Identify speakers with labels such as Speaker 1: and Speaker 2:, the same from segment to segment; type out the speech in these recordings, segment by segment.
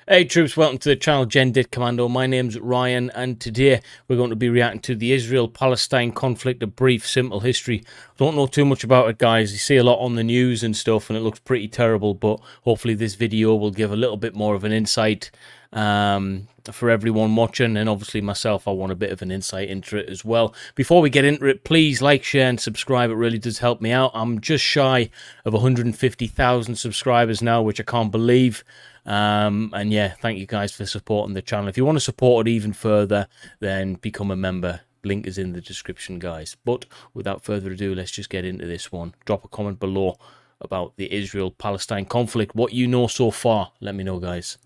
Speaker 1: Hey troops, welcome to the channel Dit Commando. My name's Ryan and today we're going to be reacting to the Israel-Palestine conflict, a brief, simple history. Don't know too much about it, guys. You see a lot on the news and stuff and it looks pretty terrible, but hopefully this video will give a little bit more of an insight for everyone watching, and obviously myself, I want a bit of an insight into it as well. Before we get into it, please like, share and subscribe. It really does help me out. I'm just shy of 150,000 subscribers now, which I can't believe. And yeah, thank you guys for supporting the channel. If you want to support it even further, then become a member. Link is in the description, guys. But without further ado, let's just get into this one. Drop a comment below about the Israel-Palestine conflict. What you know so far, let me know, guys.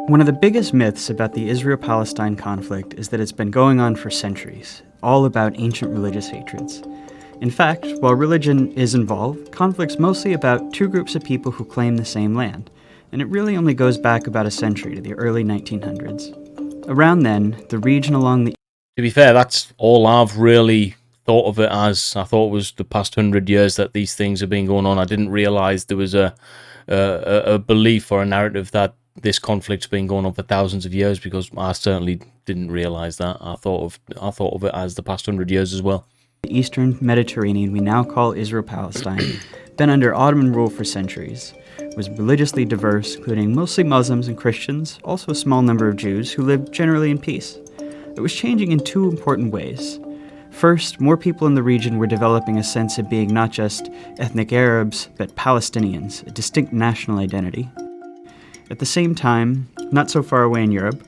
Speaker 2: One of the biggest myths about the Israel-Palestine conflict is that it's been going on for centuries, all about ancient religious hatreds. In fact, while religion is involved, conflict's mostly about two groups of people who claim the same land, and it really only goes back about a century to the early 1900s. Around then, the region along the...
Speaker 1: To be fair, that's all I've really thought of it as. I thought it was the past 100 years that these things have been going on. I didn't realise there was a belief or a narrative that this conflict's been going on for thousands of years, because I certainly didn't realise that. I thought of it as the past 100 years as well.
Speaker 2: The Eastern Mediterranean we now call Israel-Palestine, been under Ottoman rule for centuries, was religiously diverse, including mostly Muslims and Christians, also a small number of Jews who lived generally in peace. It was changing in two important ways. First, more people in the region were developing a sense of being not just ethnic Arabs, but Palestinians, a distinct national identity. At the same time, not so far away in Europe,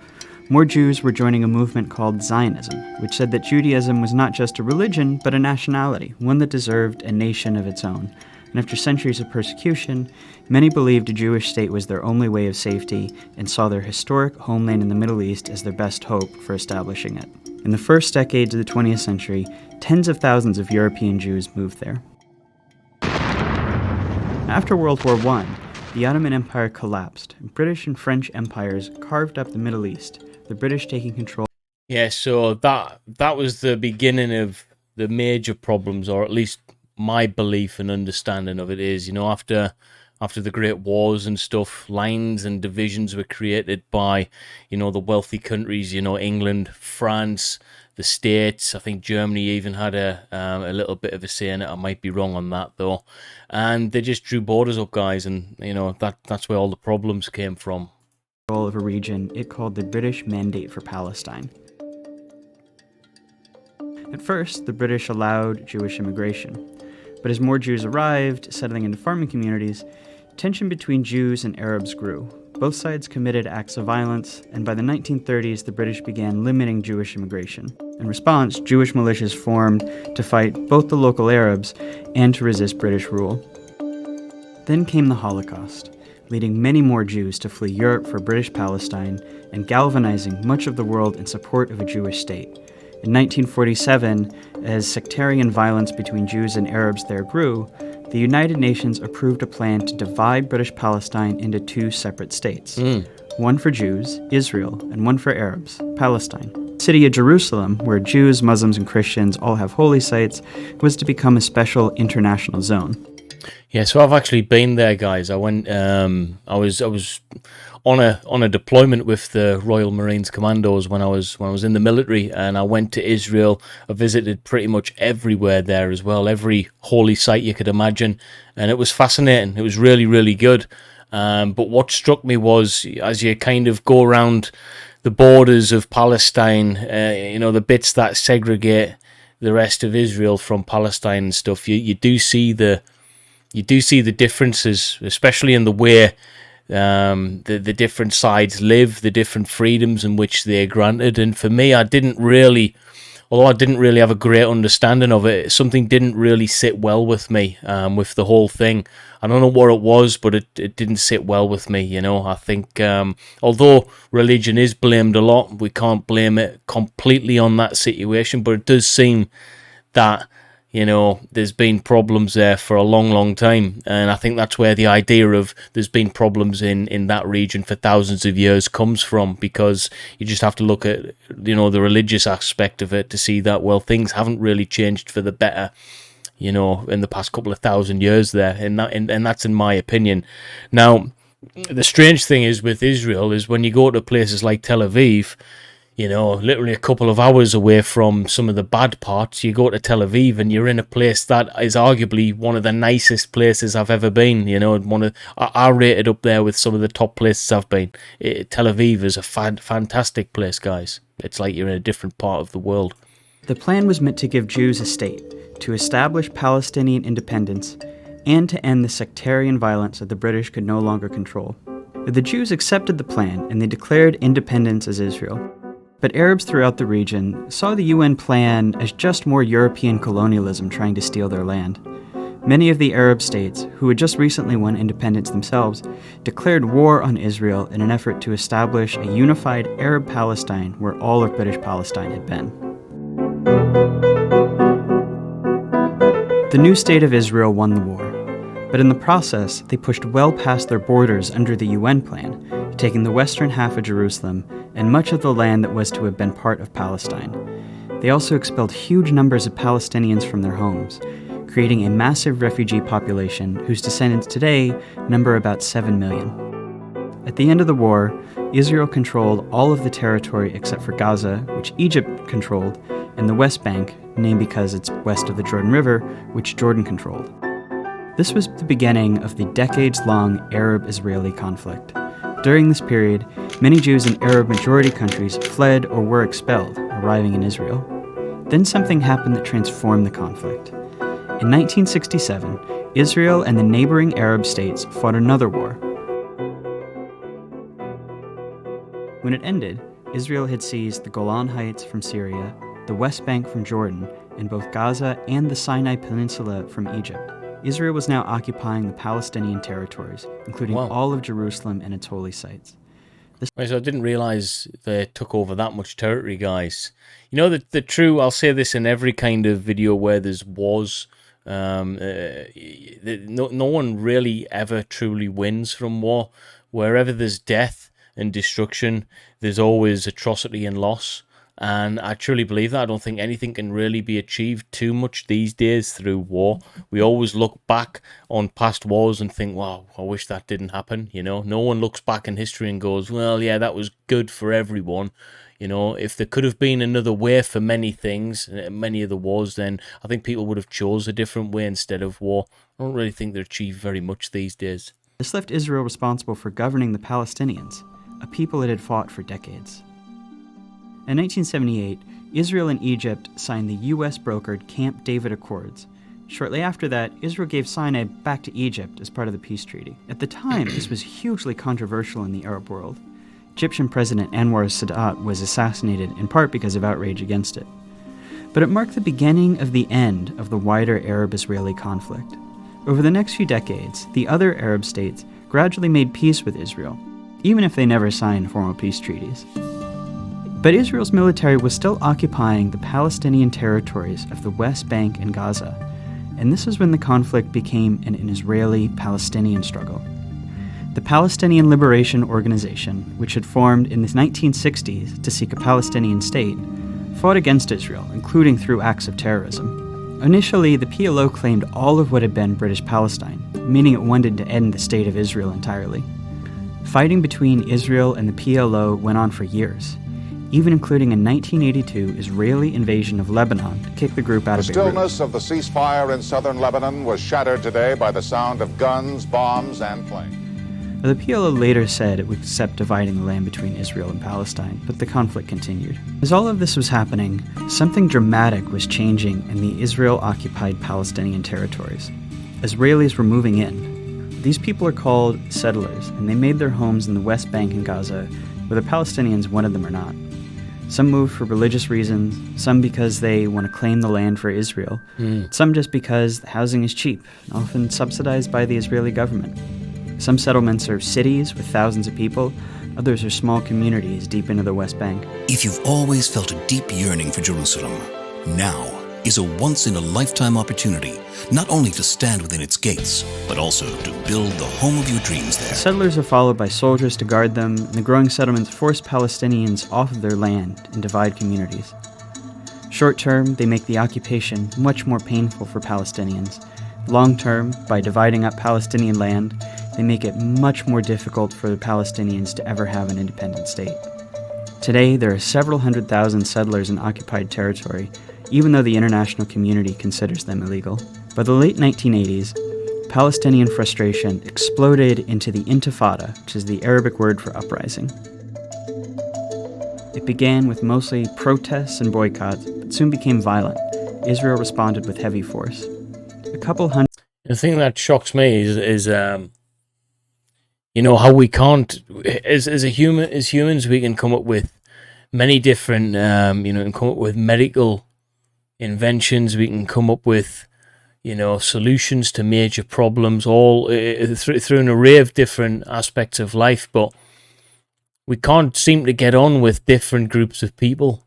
Speaker 2: more Jews were joining a movement called Zionism, which said that Judaism was not just a religion, but a nationality, one that deserved a nation of its own. And after centuries of persecution, many believed a Jewish state was their only way of safety and saw their historic homeland in the Middle East as their best hope for establishing it. In the first decades of the 20th century, tens of thousands of European Jews moved there. After World War I, the Ottoman Empire collapsed, and British and French empires carved up the Middle East, the British taking control.
Speaker 1: Yeah, so that was the beginning of the major problems, or at least my belief and understanding of it is, you know, after the Great Wars and stuff, lines and divisions were created by, you know, the wealthy countries, you know, England, France, the States. I think Germany even had a little bit of a say in it. I might be wrong on that though. And they just drew borders up, guys, and you know that's where all the problems came from.
Speaker 2: Of a region it called the British Mandate for Palestine. At first, the British allowed Jewish immigration, but as more Jews arrived, settling into farming communities, tension between Jews and Arabs grew. Both sides committed acts of violence, and by the 1930s, the British began limiting Jewish immigration. In response, Jewish militias formed to fight both the local Arabs and to resist British rule. Then came the Holocaust, leading many more Jews to flee Europe for British Palestine and galvanizing much of the world in support of a Jewish state. In 1947, as sectarian violence between Jews and Arabs there grew, the United Nations approved a plan to divide British Palestine into two separate states. One for Jews, Israel, and one for Arabs, Palestine. The city of Jerusalem, where Jews, Muslims, and Christians all have holy sites, was to become a special international zone.
Speaker 1: Yeah, so I've actually been there, guys. I went. I was on a deployment with the Royal Marines Commandos when I was in the military, and I went to Israel. I visited pretty much everywhere there as well, every holy site you could imagine, and it was fascinating. It was really, really good. But what struck me was, as you kind of go around the borders of Palestine, you know, the bits that segregate the rest of Israel from Palestine and stuff, you do see the differences, especially in the way the different sides live, the different freedoms in which they're granted. And for me, although I didn't really have a great understanding of it, something didn't really sit well with me with the whole thing. I don't know what it was, but it didn't sit well with me, you know. I think although religion is blamed a lot, we can't blame it completely on that situation, but it does seem that, you know, there's been problems there for a long, long time. And I think that's where the idea of there's been problems in that region for thousands of years comes from, because you just have to look at, you know, the religious aspect of it to see that, well, things haven't really changed for the better, you know, in the past couple of thousand years there. And that's in my opinion. Now, The strange thing is with Israel is when you go to places like Tel Aviv, you know, literally a couple of hours away from some of the bad parts, you go to Tel Aviv and you're in a place that is arguably one of the nicest places I've ever been. You know, I rate it up there with some of the top places I've been. Tel Aviv is a fantastic place, guys. It's like you're in a different part of the world.
Speaker 2: The plan was meant to give Jews a state, to establish Palestinian independence, and to end the sectarian violence that the British could no longer control. The Jews accepted the plan and they declared independence as Israel. But Arabs throughout the region saw the UN plan as just more European colonialism trying to steal their land. Many of the Arab states, who had just recently won independence themselves, declared war on Israel in an effort to establish a unified Arab Palestine where all of British Palestine had been. The new state of Israel won the war, but in the process, they pushed well past their borders under the UN plan, taking the western half of Jerusalem and much of the land that was to have been part of Palestine. They also expelled huge numbers of Palestinians from their homes, creating a massive refugee population whose descendants today number about 7 million. At the end of the war, Israel controlled all of the territory except for Gaza, which Egypt controlled, and the West Bank, named because it's west of the Jordan River, which Jordan controlled. This was the beginning of the decades-long Arab-Israeli conflict. During this period, many Jews in Arab-majority countries fled or were expelled, arriving in Israel. Then something happened that transformed the conflict. In 1967, Israel and the neighboring Arab states fought another war. When it ended, Israel had seized the Golan Heights from Syria, the West Bank from Jordan, and both Gaza and the Sinai Peninsula from Egypt. Israel was now occupying the Palestinian territories, including all of Jerusalem and its holy sites.
Speaker 1: So I didn't realize they took over that much territory, guys. You know, the true, I'll say this in every kind of video where there's wars, no one really ever truly wins from war. Wherever there's death and destruction, there's always atrocity and loss. And I truly believe that. I don't think anything can really be achieved too much these days through war. We always look back on past wars and think, wow, I wish that didn't happen. You know, no one looks back in history and goes, well, yeah, that was good for everyone. You know, if there could have been another way for many things, many of the wars, then I think people would have chose a different way instead of war. I don't really think they're achieved very much these days.
Speaker 2: This left Israel responsible for governing the Palestinians, a people it had fought for decades. In 1978, Israel and Egypt signed the U.S.-brokered Camp David Accords. Shortly after that, Israel gave Sinai back to Egypt as part of the peace treaty. At the time, this was hugely controversial in the Arab world. Egyptian President Anwar Sadat was assassinated in part because of outrage against it. But it marked the beginning of the end of the wider Arab-Israeli conflict. Over the next few decades, the other Arab states gradually made peace with Israel, even if they never signed formal peace treaties. But Israel's military was still occupying the Palestinian territories of the West Bank and Gaza, and this is when the conflict became an Israeli-Palestinian struggle. The Palestinian Liberation Organization, which had formed in the 1960s to seek a Palestinian state, fought against Israel, including through acts of terrorism. Initially, the PLO claimed all of what had been British Palestine, meaning it wanted to end the state of Israel entirely. Fighting between Israel and the PLO went on for years, even including a 1982 Israeli invasion of Lebanon to kick the group out of Beirut.
Speaker 3: The stillness of the ceasefire in southern Lebanon was shattered today by the sound of guns, bombs, and planes.
Speaker 2: The PLO later said it would accept dividing the land between Israel and Palestine, but the conflict continued. As all of this was happening, something dramatic was changing in the Israel-occupied Palestinian territories. Israelis were moving in. These people are called settlers, and they made their homes in the West Bank and Gaza, whether Palestinians wanted them or not. Some moved for religious reasons, some because they want to claim the land for Israel, some just because the housing is cheap, often subsidized by the Israeli government. Some settlements are cities with thousands of people, others are small communities deep into the West Bank.
Speaker 4: If you've always felt a deep yearning for Jerusalem, now is a once-in-a-lifetime opportunity, not only to stand within its gates, but also to build the home of your dreams there.
Speaker 2: Settlers are followed by soldiers to guard them, and the growing settlements force Palestinians off of their land and divide communities. Short term, they make the occupation much more painful for Palestinians, Long term, by dividing up Palestinian land, they make it much more difficult for the Palestinians to ever have an independent state. Today, there are several 100,000 settlers in occupied territory, even though the international community considers them illegal. By the late 1980s, Palestinian frustration exploded into the Intifada, which is the Arabic word for uprising. It began with mostly protests and boycotts, but soon became violent. Israel responded with heavy force. A couple hundred...
Speaker 1: The thing that shocks me is how we can't, as humans, we can come up with many different, can come up with medical inventions. We can come up with, solutions to major problems, all through an array of different aspects of life. But we can't seem to get on with different groups of people.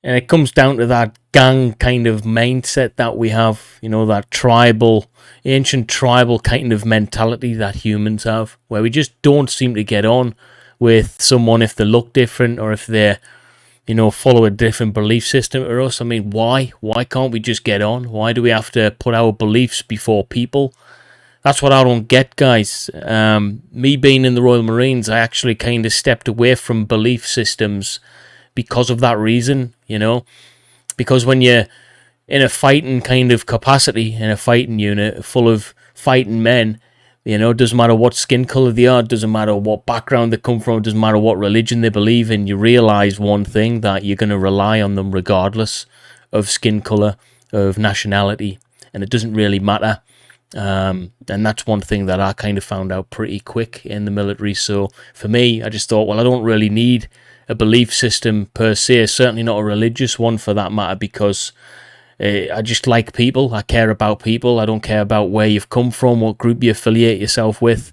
Speaker 1: And it comes down to that gang kind of mindset that we have, that ancient tribal kind of mentality that humans have, where we just don't seem to get on with someone if they look different or if they, follow a different belief system to us. I mean, why? Why can't we just get on? Why do we have to put our beliefs before people? That's what I don't get, guys. Me being in the Royal Marines, I actually kind of stepped away from belief systems because of that reason, because when you're in a fighting kind of capacity, in a fighting unit full of fighting men, doesn't matter what skin color they are, doesn't matter what background they come from, doesn't matter what religion they believe in, you realize one thing, that you're going to rely on them regardless of skin color, of nationality, and it doesn't really matter. And that's one thing that I kind of found out pretty quick in the military. So for me, I just thought, well, I don't really need a belief system per se, certainly not a religious one for that matter, because I just like people. I care about people. I don't care about where you've come from, what group you affiliate yourself with.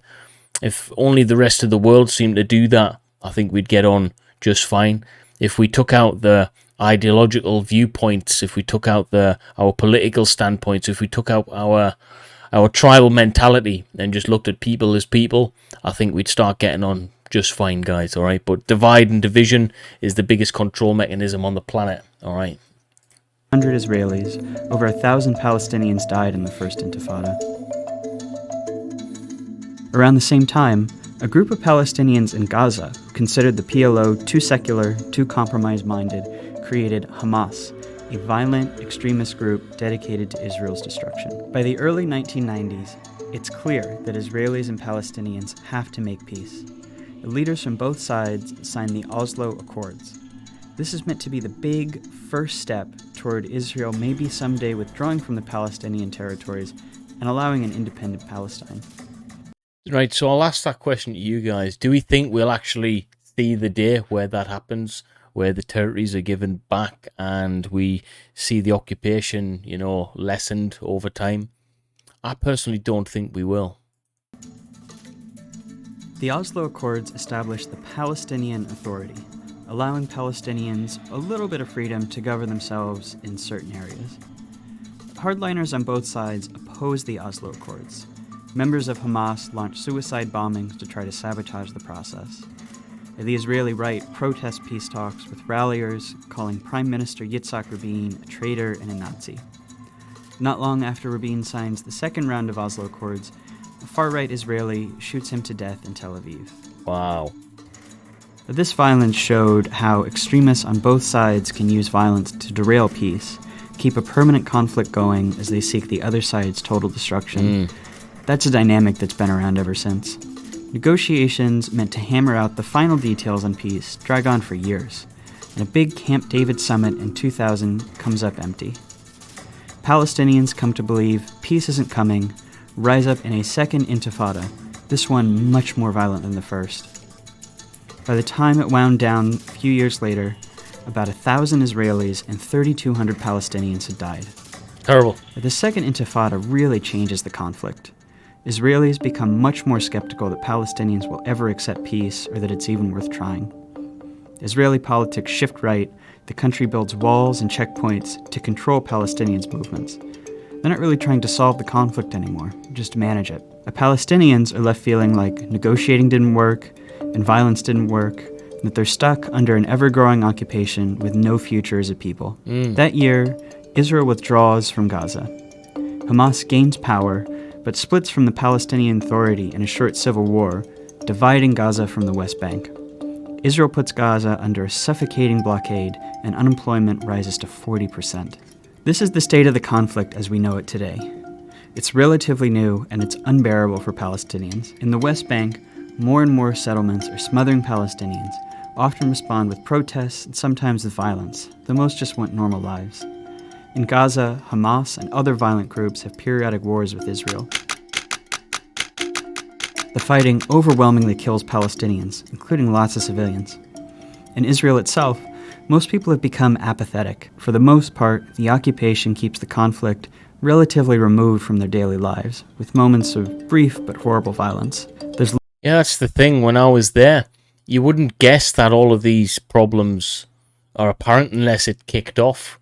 Speaker 1: If only the rest of the world seemed to do that, I think we'd get on just fine. If we took out the ideological viewpoints, if we took out our political standpoints, if we took out our tribal mentality and just looked at people as people, I think we'd start getting on just fine, guys, all right? But divide and division is the biggest control mechanism on the planet, all right?
Speaker 2: 100 Israelis, over 1,000 Palestinians died in the First Intifada. Around the same time, a group of Palestinians in Gaza, who considered the PLO too secular, too compromise-minded, created Hamas, a violent extremist group dedicated to Israel's destruction. By the early 1990s, it's clear that Israelis and Palestinians have to make peace. The leaders from both sides signed the Oslo Accords. This is meant to be the big first step toward Israel maybe someday withdrawing from the Palestinian territories and allowing an independent Palestine.
Speaker 1: Right, so I'll ask that question to you guys. Do we think we'll actually see the day where that happens, where the territories are given back and we see the occupation, lessened over time? I personally don't think we will.
Speaker 2: The Oslo Accords established the Palestinian Authority, allowing Palestinians a little bit of freedom to govern themselves in certain areas. Hardliners on both sides opposed the Oslo Accords. Members of Hamas launched suicide bombings to try to sabotage the process. The Israeli right protests peace talks with ralliers calling Prime Minister Yitzhak Rabin a traitor and a Nazi. Not long after Rabin signs the second round of Oslo Accords, a far-right Israeli shoots him to death in Tel Aviv.
Speaker 1: Wow.
Speaker 2: This violence showed how extremists on both sides can use violence to derail peace, keep a permanent conflict going as they seek the other side's total destruction. That's a dynamic that's been around ever since. Negotiations meant to hammer out the final details on peace drag on for years, and a big Camp David summit in 2000 comes up empty. Palestinians come to believe peace isn't coming, rise up in a second Intifada, this one much more violent than the first. By the time it wound down a few years later, about 1,000 Israelis and 3,200 Palestinians had died.
Speaker 1: Terrible.
Speaker 2: The second Intifada really changes the conflict. Israelis become much more skeptical that Palestinians will ever accept peace or that it's even worth trying. Israeli politics shift right, the country builds walls and checkpoints to control Palestinians' movements. They're not really trying to solve the conflict anymore, just to manage it. The Palestinians are left feeling like negotiating didn't work, and violence didn't work, and that they're stuck under an ever-growing occupation with no future as a people. That year, Israel withdraws from Gaza. Hamas gains power, but splits from the Palestinian Authority in a short civil war, dividing Gaza from the West Bank. Israel puts Gaza under a suffocating blockade, and unemployment rises to 40%. This is the state of the conflict as we know it today. It's relatively new, and it's unbearable for Palestinians. In the West Bank, more and more settlements are smothering Palestinians, often respond with protests and sometimes with violence, though most just want normal lives. In Gaza, Hamas and other violent groups have periodic wars with Israel. The fighting overwhelmingly kills Palestinians, including lots of civilians. In Israel itself, most people have become apathetic. For the most part, the occupation keeps the conflict relatively removed from their daily lives, with moments of brief but horrible violence.
Speaker 1: Yeah, that's the thing. When I was there, you wouldn't guess that all of these problems are apparent unless it kicked off.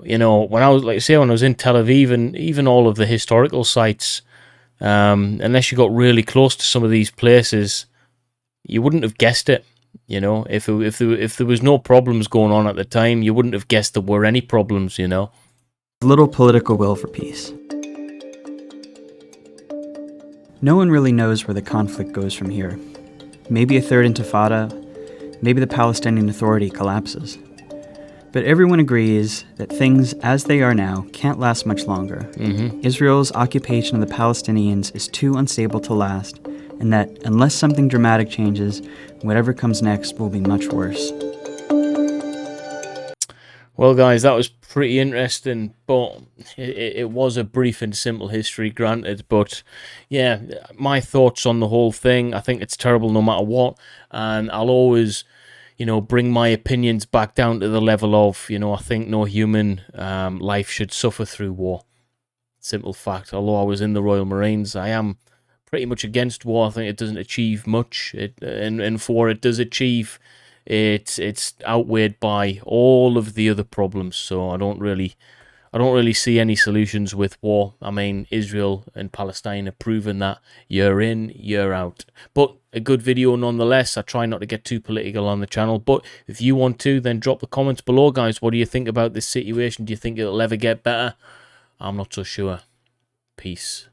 Speaker 1: You know, when I was, like I say, when I was in Tel Aviv, and even all of the historical sites, unless you got really close to some of these places, you wouldn't have guessed it. You know, if there was no problems going on at the time, you wouldn't have guessed there were any problems, you know.
Speaker 2: Little political will for peace. No one really knows where the conflict goes from here. Maybe a third Intifada, maybe the Palestinian Authority collapses. But everyone agrees that things as they are now can't last much longer. Israel's occupation of the Palestinians is too unstable to last, and that unless something dramatic changes, whatever comes next will be much worse.
Speaker 1: Well, guys, that was pretty interesting, but it was a brief and simple history, granted. But yeah, my thoughts on the whole thing, I think it's terrible no matter what, and I'll always, you know, bring my opinions back down to the level of, you know, I think no human life should suffer through war. Simple fact. Although I was in the Royal Marines, I am pretty much against war. I think it doesn't achieve much, and for what it does achieve, it's outweighed by all of the other problems. So I don't really see any solutions with war. I mean, Israel and Palestine have proven that year in, year out. But a good video nonetheless. I try not to get too political on the channel, but if you want to, then drop the comments below, guys. What do you think about this situation? Do you think it'll ever get better? I'm not so sure. Peace.